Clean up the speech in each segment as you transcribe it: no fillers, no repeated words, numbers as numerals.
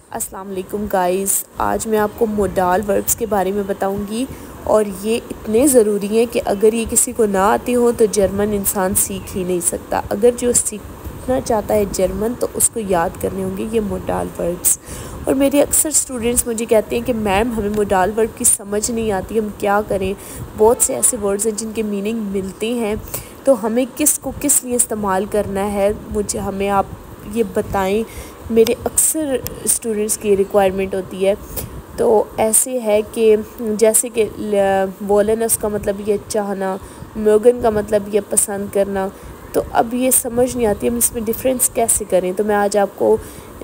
अस्सलाम वालेकुम गाइस, आज मैं आपको मोडाल वर्ब्स के बारे में बताऊंगी और ये इतने ज़रूरी हैं कि अगर ये किसी को ना आती हो तो जर्मन इंसान सीख ही नहीं सकता। अगर जो सीखना चाहता है जर्मन तो उसको याद करने होंगे ये मोडाल वर्ब्स। और मेरे अक्सर स्टूडेंट्स मुझे कहते हैं कि मैम हमें मोडाल वर्ब की समझ नहीं आती, हम क्या करें। बहुत से ऐसे वर्ड्स हैं जिनके मीनिंग मिलते हैं, तो हमें किस को किस लिए इस्तेमाल करना है, हमें आप ये बताएं। मेरे अक्सर स्टूडेंट्स की रिक्वायरमेंट होती है। तो ऐसे है कि जैसे कि वोलन उसका मतलब ये चाहना, मोगन का मतलब ये पसंद करना। तो अब ये समझ नहीं आती हम इसमें डिफरेंस कैसे करें। तो मैं आज आपको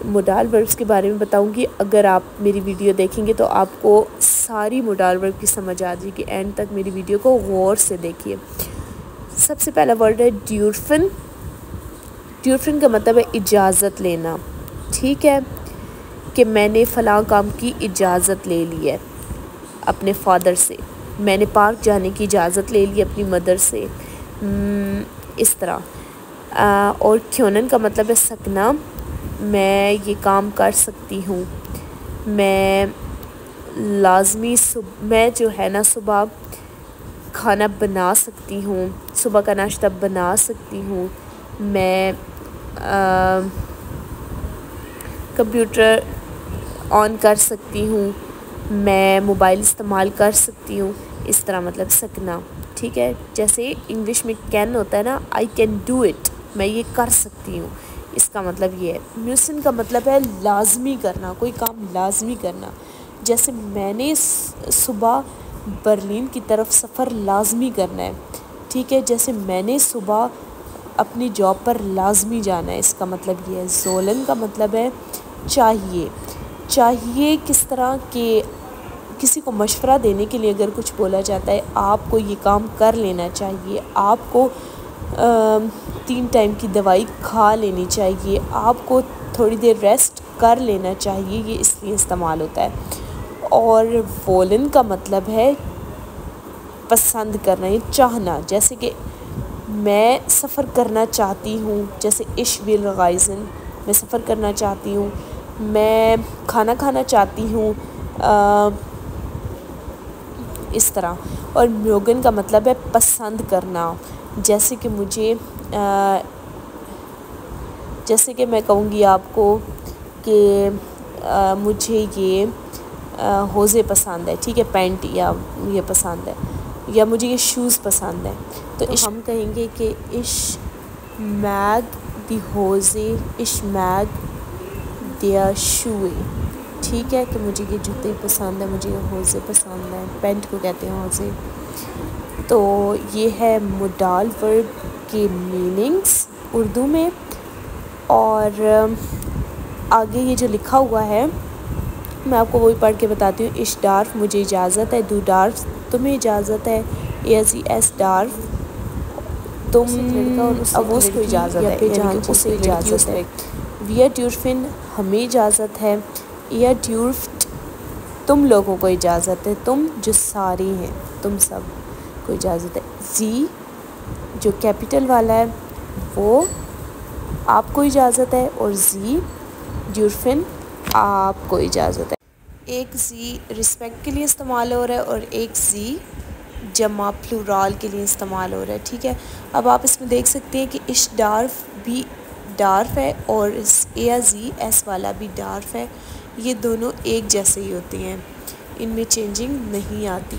मोडाल वर्ब्स के बारे में बताऊंगी। अगर आप मेरी वीडियो देखेंगे तो आपको सारी मोडाल वर्ब की समझ आ जाएगी। एंड तक मेरी वीडियो को गौर से देखिए। सबसे पहला वर्ड है ड्यूरफिन। ड्यूरफिन का मतलब है इजाज़त लेना। ठीक है, कि मैंने फ़लाँ काम की इजाज़त ले ली है अपने फादर से, मैंने पार्क जाने की इजाज़त ले ली अपनी मदर से, इस तरह। और क्योनन का मतलब है सकना, मैं ये काम कर सकती हूँ। मैं मैं जो है ना सुबह खाना बना सकती हूँ, सुबह का नाश्ता बना सकती हूँ। मैं कंप्यूटर ऑन कर सकती हूँ, मैं मोबाइल इस्तेमाल कर सकती हूँ। इस तरह मतलब सकना। ठीक है, जैसे इंग्लिश में कैन होता है ना, आई कैन डू इट, मैं ये कर सकती हूँ, इसका मतलब ये है। म्यूसिन का मतलब है लाजमी करना, कोई काम लाजमी करना। जैसे मैंने सुबह बर्लिन की तरफ सफ़र लाजमी करना है। ठीक है, जैसे मैंने सुबह अपनी जॉब पर लाजमी जाना है, इसका मतलब ये है। ज़ोलन का मतलब है चाहिए। चाहिए किस तरह के, किसी को मशवरा देने के लिए अगर कुछ बोला जाता है, आपको ये काम कर लेना चाहिए, आपको 3 टाइम की दवाई खा लेनी चाहिए, आपको थोड़ी देर रेस्ट कर लेना चाहिए, ये इसलिए इस्तेमाल होता है। और वोलन का मतलब है पसंद करना, ये चाहना। जैसे कि मैं सफ़र करना चाहती हूँ, जैसे इश विल गाइज़न, मैं सफ़र करना चाहती हूँ। मैं खाना खाना चाहती हूँ, इस तरह। और म्योगन का मतलब है पसंद करना। जैसे कि जैसे कि मैं कहूँगी आपको कि मुझे ये होज़े पसंद है। ठीक है, पैंट या ये पसंद है, या मुझे ये शूज़ पसंद है। तो हम कहेंगे कि इश मैग दी होज़े, इश मैग दिया शूए। ठीक है, कि मुझे ये जूते पसंद है, मुझे ये होज़े पसंद है, पैंट को कहते हैं होज़े। तो ये है मोडाल वर्ब के मीनिंग्स उर्दू में। और आगे ये जो लिखा हुआ है मैं आपको वही पढ़ के बताती हूँ। इश डार्फ, मुझे इजाज़त है। दू डार्फ, तुम्हें इजाज़त है। एस डार्फ, तुम अब उसको इजाज़त है, यानी कि उसे इजाज़त है। वियर ड्यूरफिन, हमें इजाज़त है। या ड्यूर्फ्ट, तुम लोगों को इजाज़त है, तुम जो सारे हैं, तुम सब को इजाज़त है। जी जो कैपिटल वाला है वो आपको इजाज़त है, और जी ड्यूरफिन आपको इजाज़त है। एक जी रिस्पेक्ट के लिए इस्तेमाल हो रहा है और एक जी जमा प्लूराल के लिए इस्तेमाल हो रहा है। ठीक है, अब आप इसमें देख सकते हैं कि इश डार्फ भी डार्फ है और इस या जी एस वाला भी डार्फ है। ये दोनों एक जैसे ही होते हैं, इनमें चेंजिंग नहीं आती।